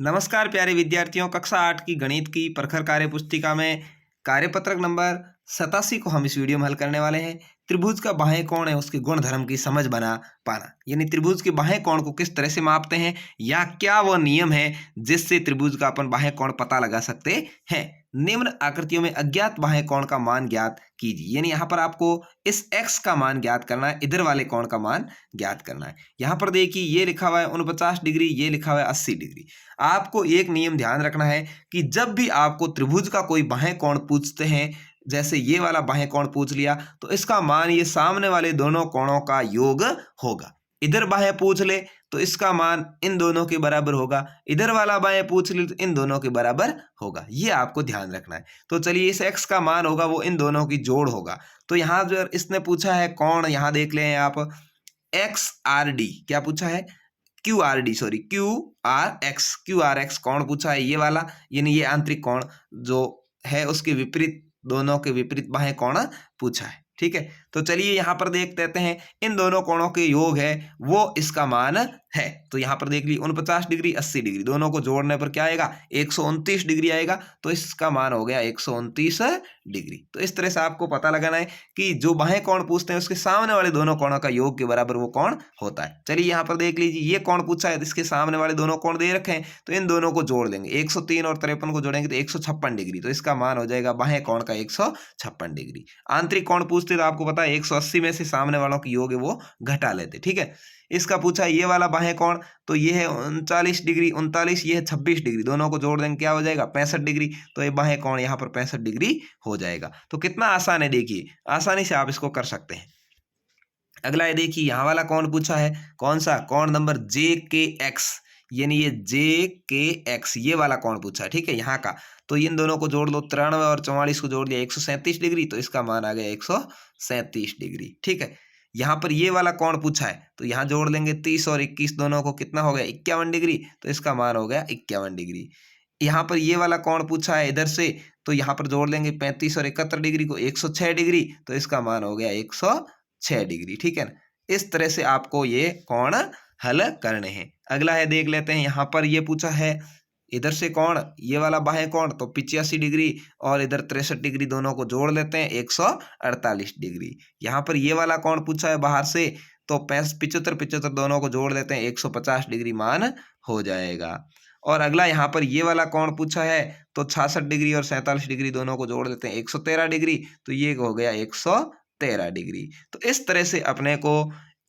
नमस्कार प्यारे विद्यार्थियों, कक्षा 8 की गणित की प्रखर कार्य पुस्तिका में कार्यपत्रक नंबर 87 को हम इस वीडियो में हल करने वाले हैं। त्रिभुज का बाह्य कोण है उसके गुण धर्म की समझ बना पाना, यानी त्रिभुज के बाह्य कोण को किस तरह से मापते हैं या क्या वह नियम है जिससे त्रिभुज का अपन बाह्य कोण पता लगा सकते हैं। निम्न आकृतियों में अज्ञात बाह्य कोण का मान ज्ञात कीजिए, यानी यहाँ पर आपको इस x का मान ज्ञात करना है, इधर वाले कोण का मान ज्ञात करना है। यहाँ पर देखिए ये लिखा हुआ है 49 डिग्री, ये लिखा हुआ है 80 डिग्री। आपको एक नियम ध्यान रखना है कि जब भी आपको त्रिभुज का कोई बाह्य कोण पूछते हैं, जैसे ये वाला बाह्य कोण पूछ लिया, तो इसका मान ये सामने वाले दोनों कोणों का योग होगा। इधर बाह्य पूछ ले तो इसका मान इन दोनों के बराबर होगा, इधर वाला बाह्य पूछ ले तो इन दोनों के बराबर होगा। ये आपको ध्यान रखना है। तो चलिए इस x का मान होगा वो इन दोनों की जोड़ होगा। तो यहाँ जो इसने पूछा है कोण, यहाँ देख लें आप XRD, क्या पूछा है QRD, सॉरी QRX कोण पूछा है ये वाला, यानी ये आंतरिक कोण जो है उसके विपरीत, दोनों के विपरीत बाह्य कोण पूछा है। ठीक है, तो चलिए यहाँ पर देख लेते हैं इन दोनों कोणों के योग है वो इसका मान है। तो यहाँ पर देख लीजिए 49 डिग्री 80 डिग्री दोनों को जोड़ने पर क्या आएगा 129 डिग्री आएगा, तो इसका मान हो गया 129 डिग्री। तो इस तरह से आपको पता लगाना है कि जो बाह्य कोण पूछते हैं उसके सामने वाले दोनों कोणों का योग के बराबर वो कोण होता है। चलिए यहाँ पर देख लीजिए ये कोण पूछा है, इसके सामने वाले दोनों कोण दे रखे हैं, तो इन दोनों को जोड़ देंगे, 103 और 53 को जोड़ेंगे तो 156 डिग्री, तो इसका मान हो जाएगा बाह्य कोण का 156 डिग्री। आंतरिक कोण पूछते तो आपको पता है 180 में से सामने वालों की योग है वो घटा लेते। ठीक है, इसका पूछा ये वाला बाह्य कोण, तो ये है 39 डिग्री 39, ये है 26 डिग्री, दोनों को जोड़ देंगे क्या हो जाएगा 65 डिग्री, तो ये बाह्य कोण यहाँ पर 65 डिग्री हो जाएगा। तो कितना आसान है, देखिए आसानी से आप इसको कर सकते हैं। अगला है देखिए यहाँ वाला कोण पूछा है, कौन सा कोण नंबर JKX, यानी ये JKX ये वाला कोण पूछा है। ठीक है, यहाँ का तो इन दोनों को जोड़ लो, 93 और 44 को जोड़ लिया 137 डिग्री, तो इसका मान आ गया 137 डिग्री। ठीक है, यहाँ पर ये वाला कोण पूछा है तो यहाँ जोड़ लेंगे 30 और 21 दोनों को, कितना हो गया 51 डिग्री, तो इसका मान हो गया 51 डिग्री। यहाँ पर ये वाला कोण पूछा है इधर से, तो यहाँ पर जोड़ लेंगे 35 और 71 डिग्री को, 106 डिग्री, तो इसका मान हो गया 106 डिग्री। ठीक है ना, इस तरह से आपको ये कोण हल करने हैं। अगला है देख लेते हैं, यहाँ पर ये पूछा है इधर से कोण, ये वाला बाह्य कोण तो 85 डिग्री और इधर 63 डिग्री, दोनों को जोड़ लेते हैं 148 डिग्री। यहाँ पर ये वाला कोण पूछा है बाहर से, तो 75 दोनों को जोड़ लेते हैं 150 डिग्री मान हो जाएगा। और अगला यहाँ पर ये वाला कोण पूछा है तो 66 डिग्री और 47 डिग्री दोनों को जोड़ लेते हैं 113 डिग्री, तो ये हो गया 113 डिग्री। तो इस तरह से अपने को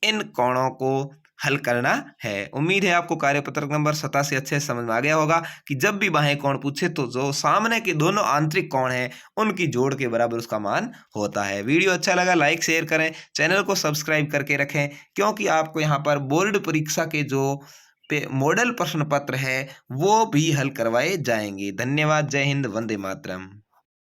इन कोणों को हल करना है। उम्मीद है आपको कार्यपत्रक नंबर 87 अच्छे से समझ में आ गया होगा कि जब भी बाह्य कोण पूछे तो जो सामने के दोनों आंतरिक कोण हैं उनकी जोड़ के बराबर उसका मान होता है। वीडियो अच्छा लगा लाइक शेयर करें, चैनल को सब्सक्राइब करके रखें, क्योंकि आपको यहाँ पर बोर्ड परीक्षा के जो मॉडल प्रश्न पत्र है वो भी हल करवाए जाएंगे। धन्यवाद, जय हिंद, वंदे मातरम।